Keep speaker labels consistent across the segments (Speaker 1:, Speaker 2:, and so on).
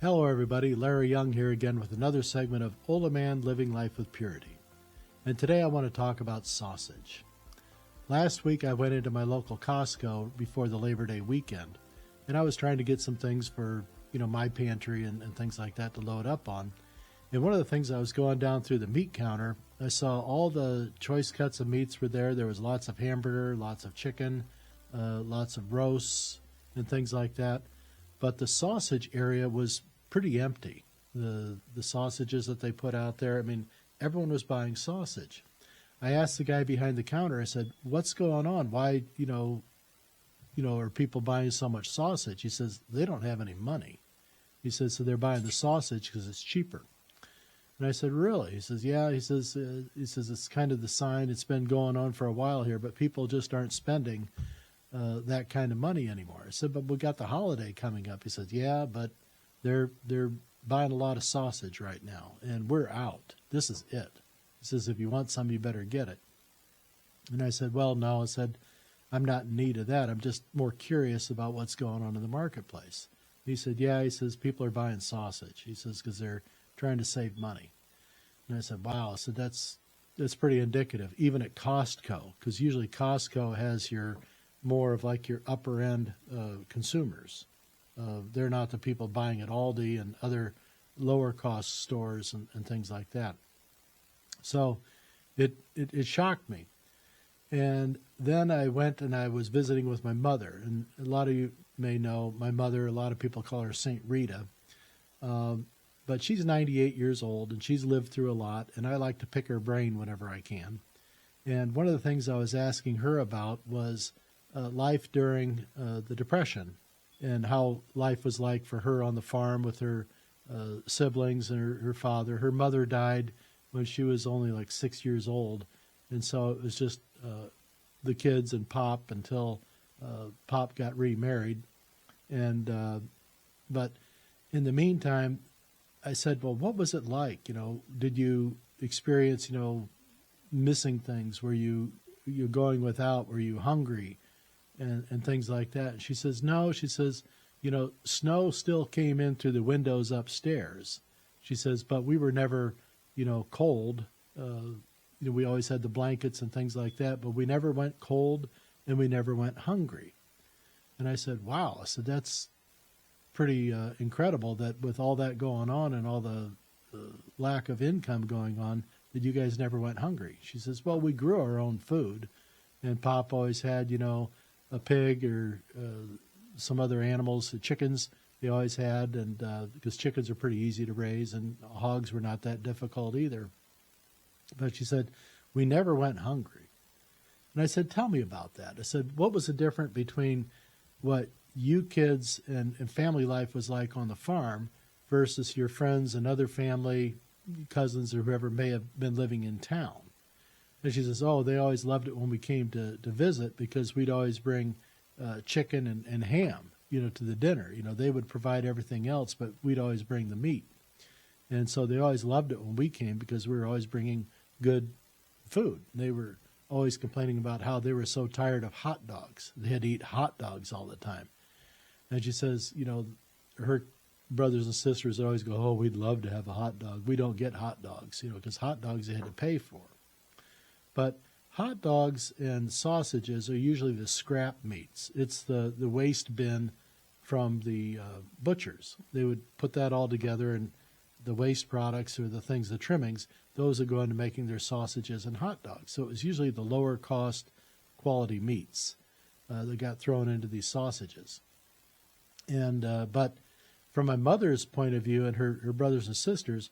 Speaker 1: Hello everybody, Larry Young here again with another segment of OLaMan Living Life with Purity. And today I want to talk about sausage. Last week I went into my local Costco before the Labor Day weekend, and I was trying to get some things for, my pantry and things like that to load up on. And one of the things, I was going down through the meat counter, I saw all the choice cuts of meats were there. There was lots of hamburger, lots of chicken, lots of roasts and things like that. But the sausage area was pretty empty. The sausages that they put out there, everyone was buying sausage. I asked the guy behind the counter, I said, what's going on? Why, are people buying so much sausage? He says, they don't have any money. He says, so they're buying the sausage because it's cheaper. And I said, really? He says, yeah. He says, it's kind of the sign. It's been going on for a while here, but people just aren't spending that kind of money anymore. I said, but we got the holiday coming up. He said, yeah, but they're buying a lot of sausage right now, and we're out. This is it. He says, if you want some, you better get it. And I said, well, no. I said, I'm not in need of that. I'm just more curious about what's going on in the marketplace. He said, yeah. He says, people are buying sausage. He says, because they're trying to save money. And I said, wow. I said, that's pretty indicative, even at Costco, because usually Costco has your more of like your upper end consumers. They're not the people buying at Aldi and other lower cost stores and things like that. So it shocked me. And then I went and I was visiting with my mother. And a lot of you may know my mother, a lot of people call her Saint Rita. But she's 98 years old and she's lived through a lot. And I like to pick her brain whenever I can. And one of the things I was asking her about was life during the Depression and how life was like for her on the farm with her siblings and her father. Her mother died when she was only like 6 years old. And so it was just the kids and Pop until Pop got remarried. And but in the meantime, I said, well, what was it like? Did you experience, missing things? Were you going without? Were you hungry? And things like that. And she says, no. She says, snow still came in through the windows upstairs. She says, but we were never, cold. We always had the blankets and things like that, but we never went cold and we never went hungry. And I said, wow. I said, that's pretty incredible that with all that going on and all the lack of income going on, that you guys never went hungry. She says, well, we grew our own food. And Pop always had, a pig or some other animals, the chickens they always had, and because chickens are pretty easy to raise and hogs were not that difficult either. But she said, we never went hungry. And I said, tell me about that. I said, what was the difference between what you kids and family life was like on the farm versus your friends and other family, cousins or whoever may have been living in town? And she says, oh, they always loved it when we came to visit because we'd always bring chicken and ham, to the dinner. They would provide everything else, but we'd always bring the meat. And so they always loved it when we came because we were always bringing good food. They were always complaining about how they were so tired of hot dogs. They had to eat hot dogs all the time. And she says, her brothers and sisters always go, oh, we'd love to have a hot dog. We don't get hot dogs, because hot dogs they had to pay for. But hot dogs and sausages are usually the scrap meats. It's the waste bin from the butchers. They would put that all together, and the waste products or the things, the trimmings, those are going to making their sausages and hot dogs. So it was usually the lower cost quality meats that got thrown into these sausages. And but from my mother's point of view and her brothers and sisters,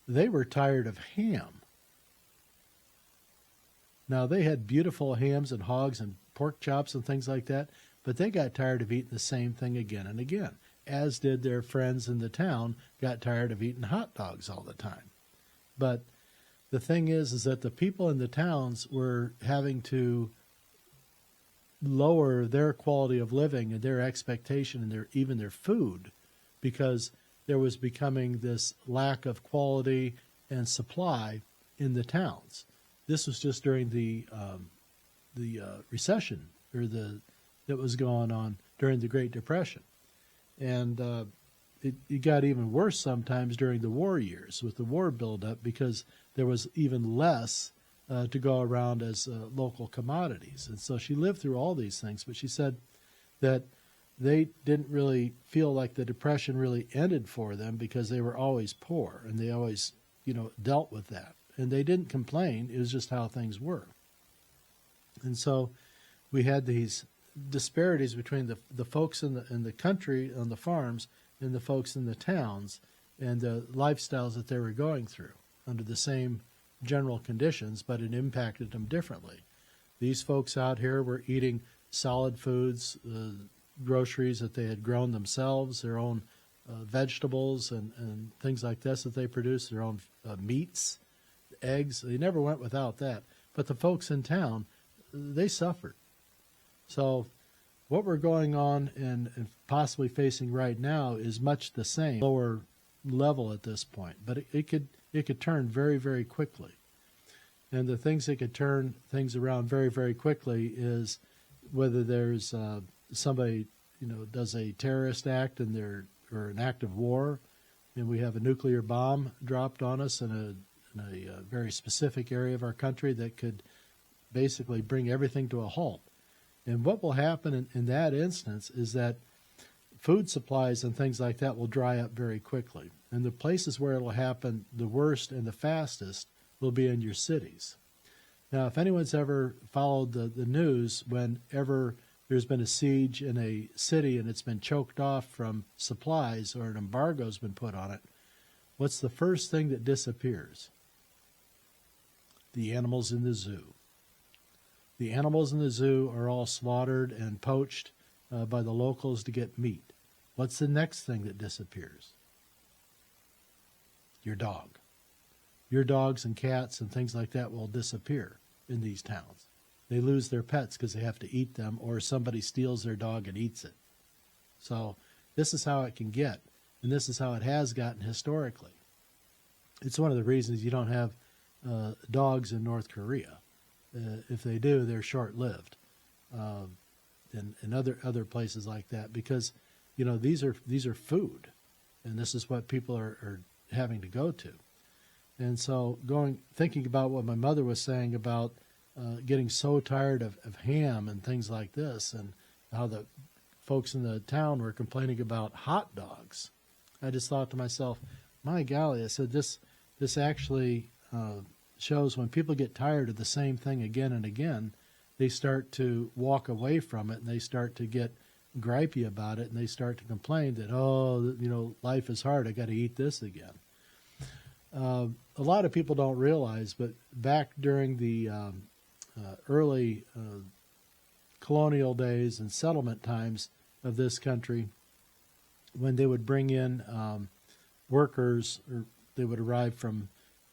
Speaker 1: they were tired of ham. Now, they had beautiful hams and hogs and pork chops and things like that, but they got tired of eating the same thing again and again, as did their friends in the town got tired of eating hot dogs all the time. But the thing is that the people in the towns were having to lower their quality of living and their expectation and even their food because there was becoming this lack of quality and supply in the towns. This was just during the recession that was going on during the Great Depression, and it got even worse sometimes during the war years with the war buildup because there was even less to go around as local commodities. And so she lived through all these things, but she said that they didn't really feel like the Depression really ended for them because they were always poor and they always, dealt with that. And they didn't complain. It was just how things were. And so we had these disparities between the folks in the country on the farms and the folks in the towns and the lifestyles that they were going through under the same general conditions, but it impacted them differently. These folks out here were eating solid foods, groceries that they had grown themselves, their own vegetables and things like this that they produced, their own meats, eggs. They never went without that. But the folks in town, they suffered. So what we're going on and possibly facing right now is much the same, lower level at this point. But it could turn very, very quickly. And the things that could turn things around very, very quickly is whether there's somebody, does a terrorist act or an act of war, and we have a nuclear bomb dropped on us in a very specific area of our country that could basically bring everything to a halt. And what will happen in that instance is that food supplies and things like that will dry up very quickly. And the places where it will happen the worst and the fastest will be in your cities. Now, if anyone's ever followed the news, whenever there's been a siege in a city and it's been choked off from supplies or an embargo's been put on it, what's the first thing that disappears? The animals in the zoo. The animals in the zoo are all slaughtered and poached by the locals to get meat. What's the next thing that disappears? Your dog. Your dogs and cats and things like that will disappear in these towns. They lose their pets because they have to eat them, or somebody steals their dog and eats it. So this is how it can get, and this is how it has gotten historically. It's one of the reasons you don't have dogs in North Korea. If they do, they're short-lived, and other places like that, because these are food, and this is what people are having to go to. And so thinking about what my mother was saying about getting so tired of ham and things like this, and how the folks in the town were complaining about hot dogs, I just thought to myself, my golly, I said, this actually shows when people get tired of the same thing again and again, they start to walk away from it, and they start to get gripey about it, and they start to complain that, life is hard, I got to eat this again. A lot of people don't realize, but back during the early colonial days and settlement times of this country, when they would bring in workers, or they would arrive from,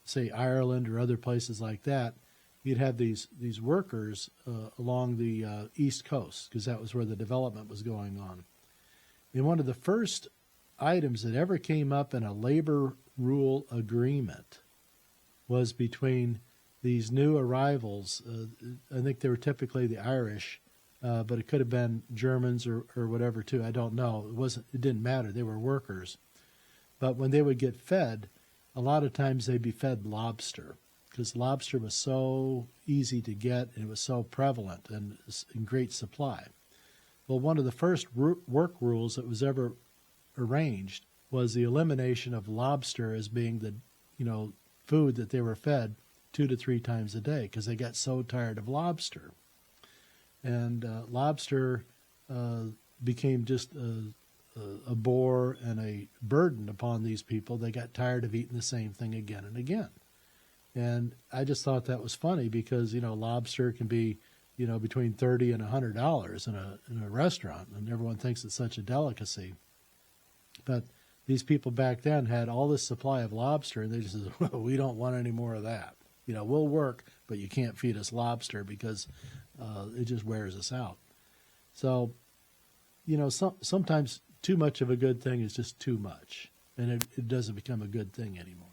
Speaker 1: say, Ireland or other places like that, you'd have these workers along the East Coast, because that was where the development was going on. And one of the first items that ever came up in a labor rule agreement was between these new arrivals. I think they were typically the Irish, but it could have been Germans or whatever too. I don't know. It didn't matter. They were workers. But when they would get fed, a lot of times they'd be fed lobster, because lobster was so easy to get and it was so prevalent and in great supply. Well, one of the first work rules that was ever arranged was the elimination of lobster as being the food that they were fed 2 to 3 times a day, because they got so tired of lobster. And lobster became just a bore and a burden upon these people. They got tired of eating the same thing again and again. And I just thought that was funny, because lobster can be between $30 and $100 in a restaurant, and everyone thinks it's such a delicacy. But these people back then had all this supply of lobster, and they just said, well, we don't want any more of that. We'll work, but you can't feed us lobster because it just wears us out. So, sometimes too much of a good thing is just too much, and it doesn't become a good thing anymore.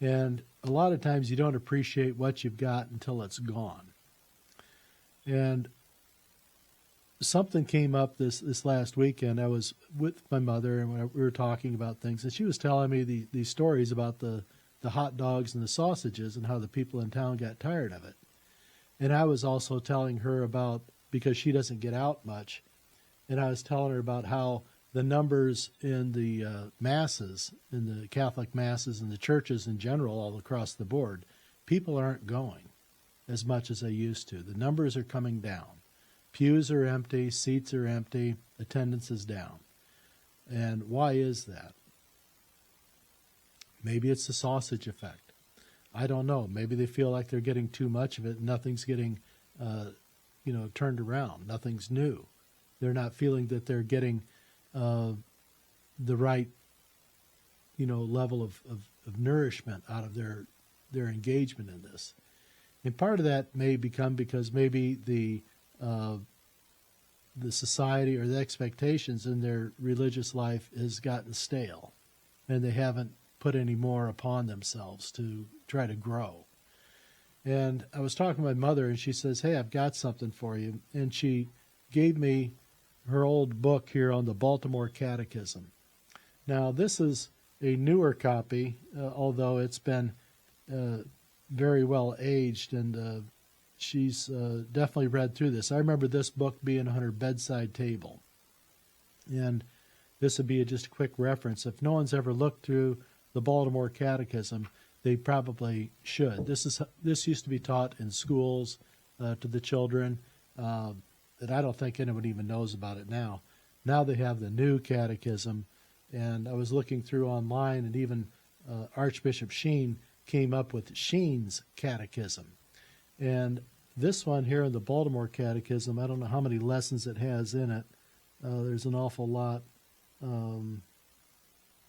Speaker 1: And a lot of times you don't appreciate what you've got until it's gone. And something came up this last weekend. I was with my mother, and we were talking about things, and she was telling me these stories about the hot dogs and the sausages and how the people in town got tired of it. And I was also telling her about, because she doesn't get out much, and I was telling her about how the numbers in the masses, in the Catholic masses and the churches in general all across the board, people aren't going as much as they used to. The numbers are coming down. Pews are empty, seats are empty, attendance is down. And why is that? Maybe it's the sausage effect. I don't know. Maybe they feel like they're getting too much of it and nothing's getting turned around. Nothing's new. They're not feeling that they're getting the right level of nourishment out of their engagement in this. And part of that may become because maybe the society or the expectations in their religious life has gotten stale, and they haven't put any more upon themselves to try to grow. And I was talking to my mother, and she says, "Hey, I've got something for you." And she gave me her old book here on the Baltimore Catechism. Now, this is a newer copy, although it's been very well aged, and she's definitely read through this. I remember this book being on her bedside table. And this would be just a quick reference. If no one's ever looked through the Baltimore Catechism, they probably should. This used to be taught in schools to the children, and I don't think anyone even knows about it now. Now they have the new catechism, and I was looking through online, and even Archbishop Sheen came up with Sheen's Catechism. And this one here in the Baltimore Catechism, I don't know how many lessons it has in it. There's an awful lot.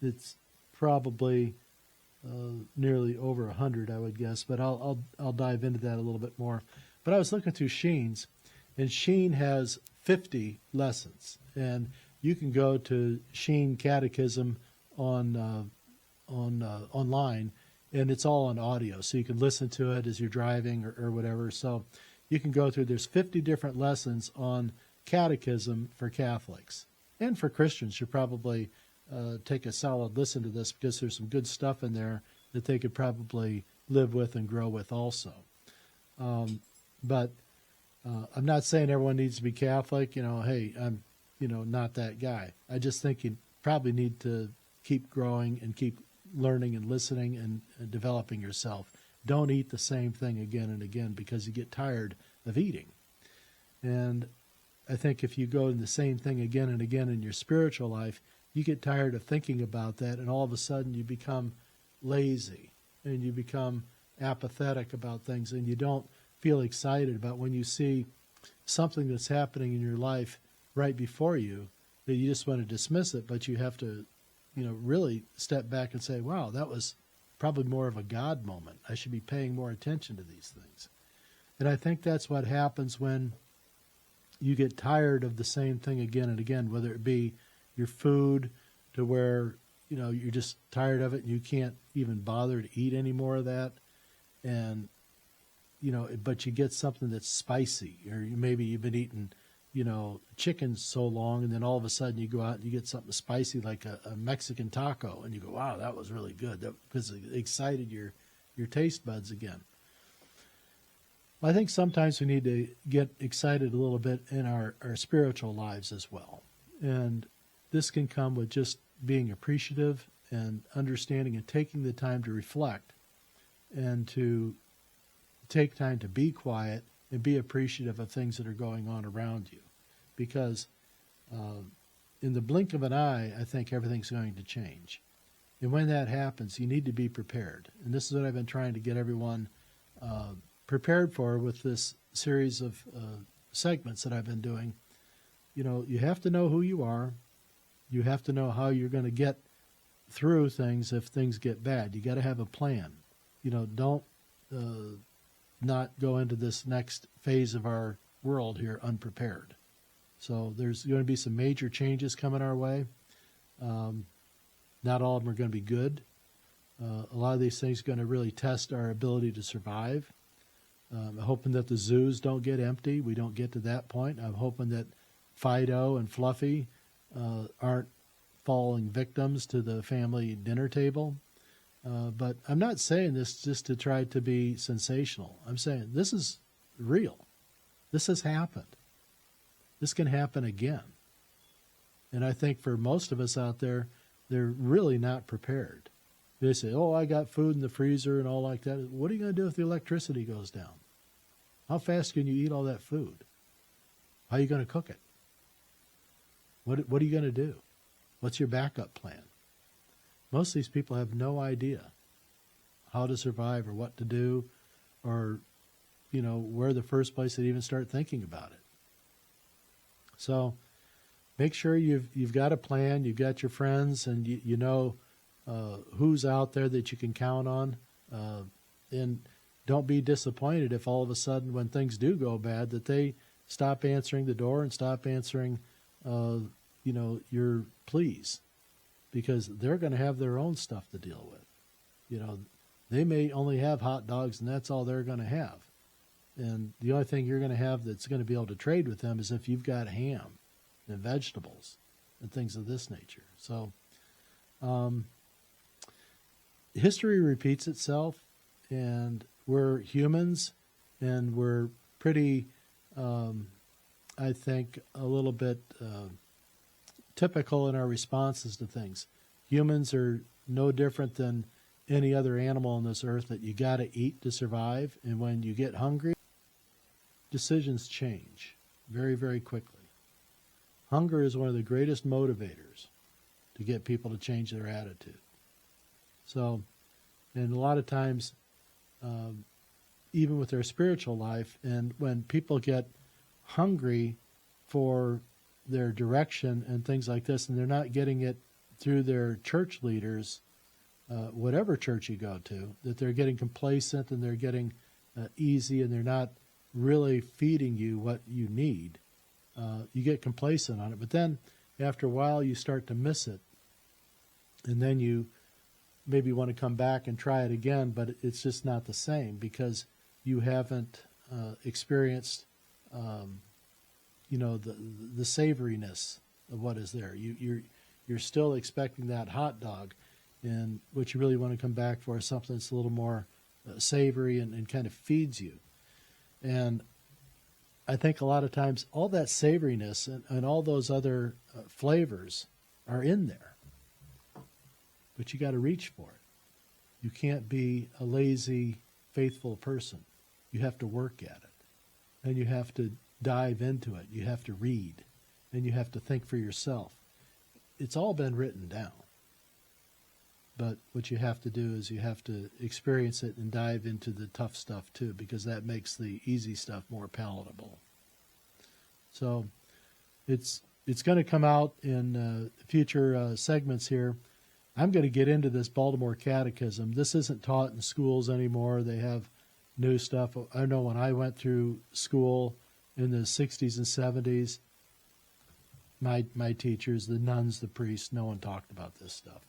Speaker 1: It's probably nearly over 100, I would guess, but I'll dive into that a little bit more. But I was looking through Sheen's, and Sheen has 50 lessons, and you can go to Sheen Catechism online, and it's all on audio, so you can listen to it as you're driving or whatever. So you can go through. There's 50 different lessons on catechism for Catholics, and for Christians should probably take a solid listen to this, because there's some good stuff in there that they could probably live with and grow with also. But I'm not saying everyone needs to be Catholic. Hey, I'm not that guy. I just think you probably need to keep growing and keep learning and listening and developing yourself. Don't eat the same thing again and again, because you get tired of eating. And I think if you go in the same thing again and again in your spiritual life, you get tired of thinking about that, and all of a sudden you become lazy and you become apathetic about things, and you don't feel excited about when you see something that's happening in your life right before you, that you just want to dismiss it, but you have to really step back and say, wow, that was probably more of a God moment. I should be paying more attention to these things. And I think that's what happens when you get tired of the same thing again and again, whether it be your food, to where, you're just tired of it and you can't even bother to eat any more of that. And, but you get something that's spicy, or maybe you've been eating, chicken so long, and then all of a sudden you go out and you get something spicy like a Mexican taco, and you go, wow, that was really good, because it excited your taste buds again. I think sometimes we need to get excited a little bit in our spiritual lives as well. And this can come with just being appreciative and understanding and taking the time to reflect and to take time to be quiet and be appreciative of things that are going on around you. Because in the blink of an eye, I think everything's going to change. And when that happens, you need to be prepared. And this is what I've been trying to get everyone prepared for with this series of segments that I've been doing. You have to know who you are. You have to know how you're going to get through things if things get bad. You got to have a plan. Don't not go into this next phase of our world here unprepared. So there's going to be some major changes coming our way. Not all of them are going to be good. A lot of these things are going to really test our ability to survive. I'm hoping that the zoos don't get empty. We don't get to that point. I'm hoping that Fido and Fluffy aren't falling victims to the family dinner table. But I'm not saying this just to try to be sensational. I'm saying this is real. This has happened. This can happen again. And I think for most of us out there, they're really not prepared. They say, oh, I got food in the freezer and all like that. What are you going to do if the electricity goes down? How fast can you eat all that food? How are you going to cook it? What are you going to do? What's your backup plan? Most of these people have no idea how to survive or what to do or, where the first place to even start thinking about it. So make sure you've got a plan, you've got your friends, and you know who's out there that you can count on. And don't be disappointed if all of a sudden when things do go bad that they stop answering the door and stop answering your pleas, because they're going to have their own stuff to deal with. They may only have hot dogs and that's all they're going to have. And the only thing you're going to have that's going to be able to trade with them is if you've got ham and vegetables and things of this nature. So history repeats itself, and we're humans, and we're pretty, I think, a little bit typical in our responses to things. Humans are no different than any other animal on this earth, that you got to eat to survive. And when you get hungry, decisions change very, very quickly. Hunger is one of the greatest motivators to get people to change their attitude. So, and a lot of times, even with their spiritual life, and when people get hungry for their direction and things like this, and they're not getting it through their church leaders, whatever church you go to, that they're getting complacent and they're getting easy and they're not really feeding you what you need, you get complacent on it. But then after a while you start to miss it, and then you maybe want to come back and try it again, but it's just not the same because you haven't experienced the savoriness of what is there. You're still expecting that hot dog, and what you really want to come back for is something that's a little more savory and kind of feeds you. And I think a lot of times all that savoriness and all those other flavors are in there, but you got to reach for it. You can't be a lazy, faithful person. You have to work at it, and you have to dive into it. You have to read, and you have to think for yourself. It's all been written down. But what you have to do is you have to experience it and dive into the tough stuff too, because that makes the easy stuff more palatable. So it's going to come out in future segments here. I'm going to get into this Baltimore Catechism. This isn't taught in schools anymore. They have new stuff. I know when I went through school in the 60s and 70s, my teachers, the nuns, the priests, no one talked about this stuff.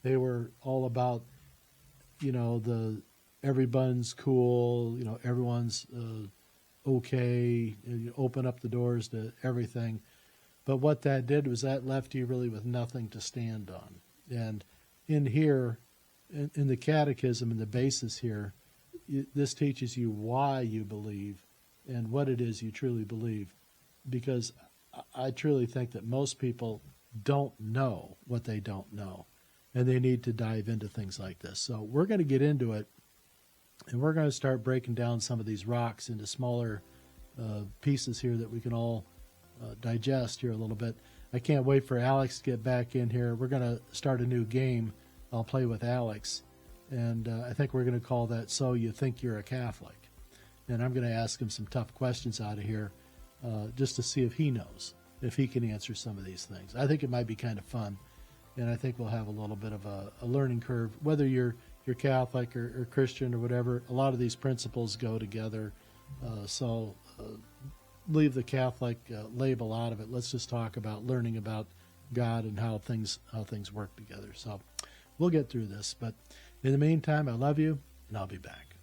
Speaker 1: They were all about, everyone's cool, everyone's okay, you open up the doors to everything. But what that did was that left you really with nothing to stand on. And in here, in the catechism, in the basis here, this teaches you why you believe and what it is you truly believe. Because I truly think that most people don't know what they don't know, and they need to dive into things like this. So we're going to get into it, and we're going to start breaking down some of these rocks into smaller pieces here that we can all digest here a little bit. I can't wait for Alex to get back in here. We're going to start a new game I'll play with Alex, and I think we're going to call that So You Think You're a Catholic. And I'm going to ask him some tough questions out of here just to see if he knows, if he can answer some of these things. I think it might be kind of fun, and I think we'll have a little bit of a learning curve. Whether you're Catholic or Christian or whatever, a lot of these principles go together. So leave the Catholic label out of it. Let's just talk about learning about God and how things work together. So we'll get through this. But in the meantime, I love you, and I'll be back.